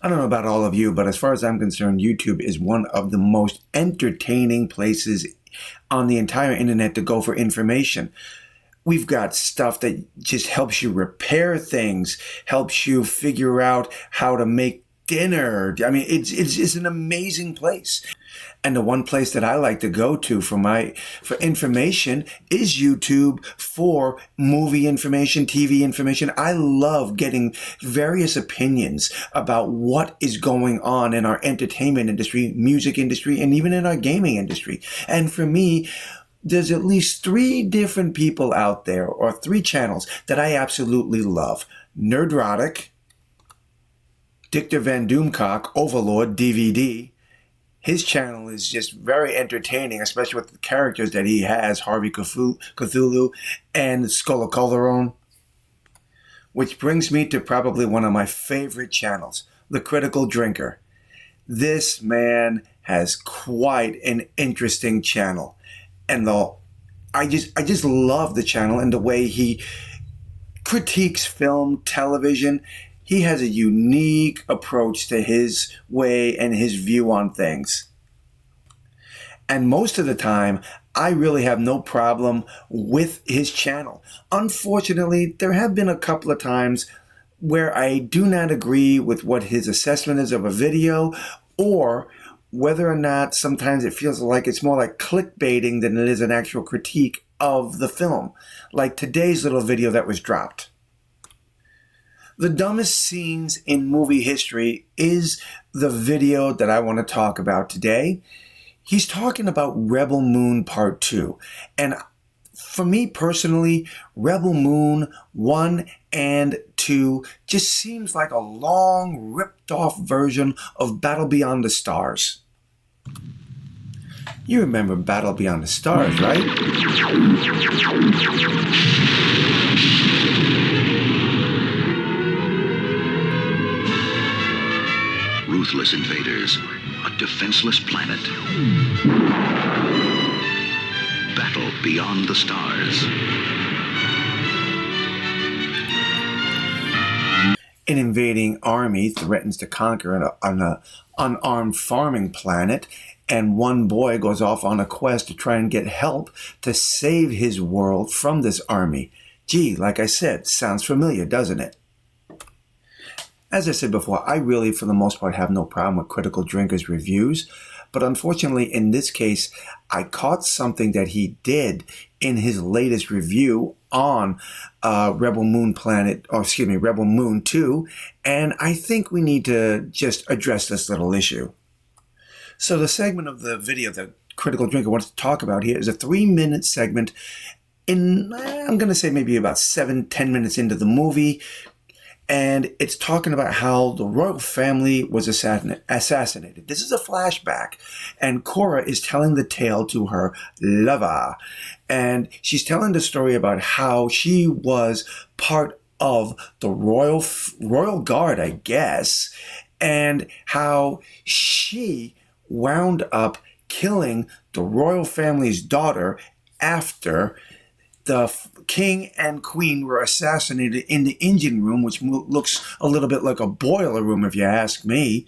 I don't know about all of you, but as far as I'm concerned, YouTube is one of the most entertaining places on the entire internet to go for information. We've got stuff that just helps you repair things, helps you figure out how to make dinner. I mean, it's an amazing place. And the one place that I like to go to for information is YouTube for movie information, TV information. I love getting various opinions about what is going on in our entertainment industry, music industry, and even in our gaming industry. And for me, there's at least 3 different people out there, or 3 channels that I absolutely love. Nerdrotic, Dictor Van Doomcock, Overlord DVD. His channel is just very entertaining, especially with the characters that he has, Harvey Cthulhu and Skull of Calderon. Which brings me to probably one of my favorite channels, The Critical Drinker. This man has quite an interesting channel. And I just love the channel and the way he critiques film, television. He has a unique approach to his way and his view on things. And most of the time, I really have no problem with his channel. Unfortunately, there have been a couple of times where I do not agree with what his assessment is of a video, or whether or not sometimes it feels like it's more like clickbaiting than it is an actual critique of the film. Like today's little video that was dropped. The dumbest scenes in movie history is the video that I want to talk about today. He's talking about Rebel Moon Part 2. And for me personally, Rebel Moon 1 and 2 just seems like a long, ripped-off version of Battle Beyond the Stars. You remember Battle Beyond the Stars, right? Ruthless invaders, a defenseless planet. Battle beyond the stars. An invading army threatens to conquer an unarmed farming planet, and one boy goes off on a quest to try and get help to save his world from this army. Gee, like I said, sounds familiar, doesn't it? As I said before, I really, for the most part, have no problem with Critical Drinker's reviews. But unfortunately, in this case, I caught something that he did in his latest review on Rebel Moon 2. And I think we need to just address this little issue. So the segment of the video that Critical Drinker wants to talk about here is a 3-minute segment in, I'm going to say maybe about 7-10 minutes into the movie. And it's talking about how the royal family was assassinated. This is a flashback. And Cora is telling the tale to her lover. And she's telling the story about how she was part of the royal guard, I guess. And how she wound up killing the royal family's daughter after the king and queen were assassinated in the engine room, which looks a little bit like a boiler room if you ask me.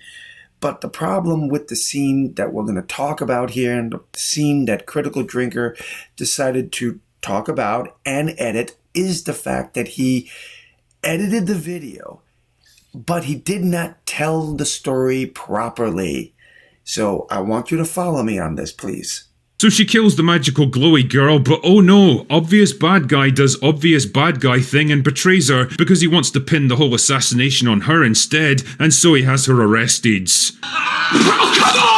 But the problem with the scene that we're going to talk about here, and the scene that Critical Drinker decided to talk about and edit, is the fact that he edited the video, but he did not tell the story properly. So I want you to follow me on this, please. So she kills the magical glowy girl, but oh no, obvious bad guy does obvious bad guy thing and betrays her because he wants to pin the whole assassination on her instead, and so he has her arrested. Oh, come on!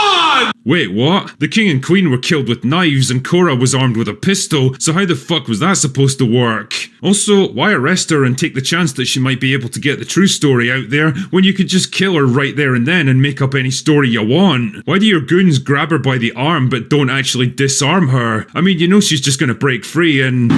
Wait, what? The king and queen were killed with knives and Cora was armed with a pistol, so how the fuck was that supposed to work? Also, why arrest her and take the chance that she might be able to get the true story out there when you could just kill her right there and then and make up any story you want? Why do your goons grab her by the arm but don't actually disarm her? I mean, you know she's just gonna break free and...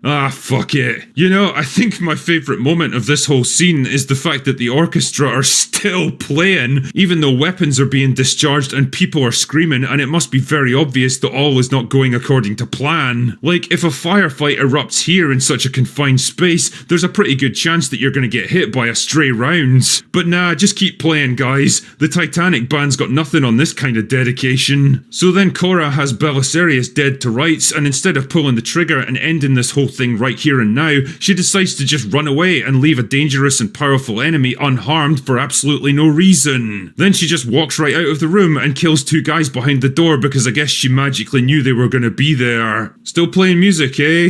Ah, fuck it. You know, I think my favourite moment of this whole scene is the fact that the orchestra are still playing, even though weapons are being discharged and people are screaming, and it must be very obvious that all is not going according to plan. Like, if a firefight erupts here in such a confined space, there's a pretty good chance that you're going to get hit by a stray round. But nah, just keep playing, guys. The Titanic band's got nothing on this kind of dedication. So then Cora has Belisarius dead to rights, and instead of pulling the trigger and ending this whole thing right here and now, she decides to just run away and leave a dangerous and powerful enemy unharmed for absolutely no reason. Then she just walks right out of the room and kills two guys behind the door because I guess she magically knew they were going to be there. Still playing music, eh?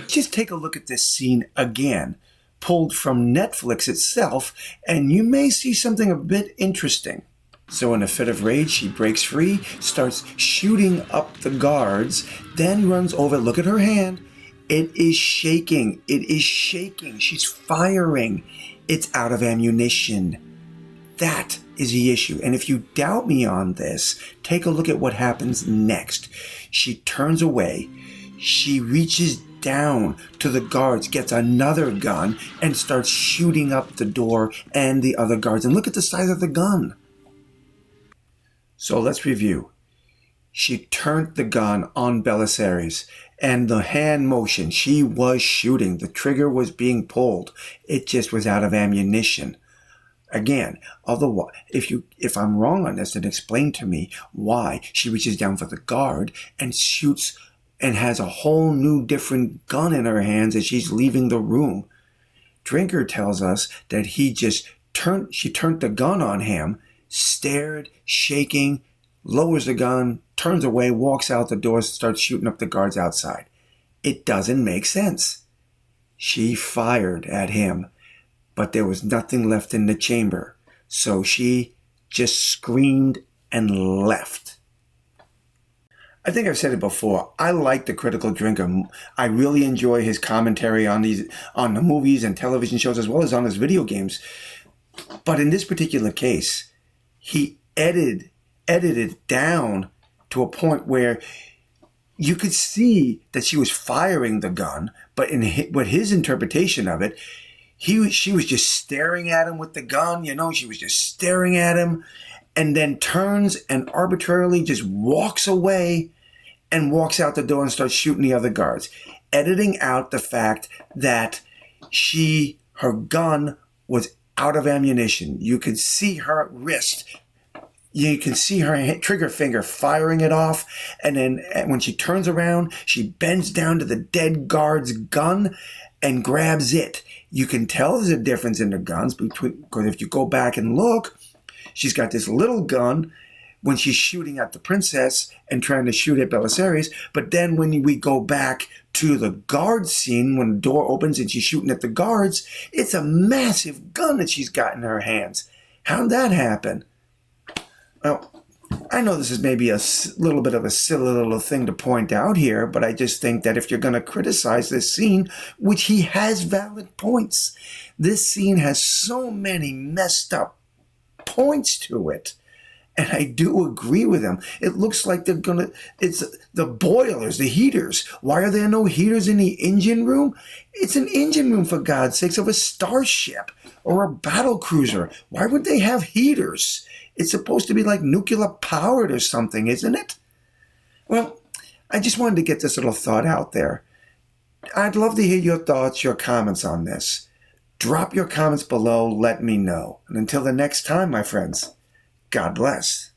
Just take a look at this scene again, pulled from Netflix itself, and you may see something a bit interesting. So in a fit of rage, she breaks free, starts shooting up the guards, then runs over. Look at her hand. It is shaking. It is shaking. She's firing. It's out of ammunition. That is the issue. And if you doubt me on this, take a look at what happens next. She turns away. She reaches down to the guards, gets another gun, and starts shooting up the door and the other guards. And look at the size of the gun. So let's review. She turned the gun on Belisarius, and the hand motion, she was shooting. The trigger was being pulled. It just was out of ammunition. Again, otherwise, if I'm wrong on this, then explain to me why she reaches down for the guard and shoots and has a whole new different gun in her hands as she's leaving the room. Drinker tells us that she turned the gun on him, stared, shaking, lowers the gun, turns away, walks out the door, starts shooting up the guards outside. It doesn't make sense. She fired at him, but there was nothing left in the chamber, so she just screamed and left. I think I've said it before. I like the Critical Drinker. I really enjoy his commentary on the movies and television shows as well as on his video games. But in this particular case, he edited it down to a point where you could see that she was firing the gun, but with his interpretation of it, she was just staring at him with the gun. She was just staring at him, and then turns and arbitrarily just walks away and walks out the door and starts shooting the other guards, editing out the fact that her gun was out of ammunition. You could see her wrist. You can see her trigger finger firing it off. And then when she turns around, she bends down to the dead guard's gun and grabs it. You can tell there's a difference in the guns because if you go back and look, she's got this little gun when she's shooting at the princess and trying to shoot at Belisarius. But then when we go back to the guard scene, when the door opens and she's shooting at the guards, it's a massive gun that she's got in her hands. How'd that happen? Well, I know this is maybe a little bit of a silly little thing to point out here, but I just think that if you're going to criticize this scene, which he has valid points, this scene has so many messed up points to it. And I do agree with him. It looks like it's the boilers, the heaters. Why are there no heaters in the engine room? It's an engine room, for God's sakes, of a starship or a battle cruiser. Why would they have heaters? It's supposed to be like nuclear powered or something, isn't it? Well, I just wanted to get this little thought out there. I'd love to hear your thoughts, your comments on this. Drop your comments below, let me know. And until the next time, my friends, God bless.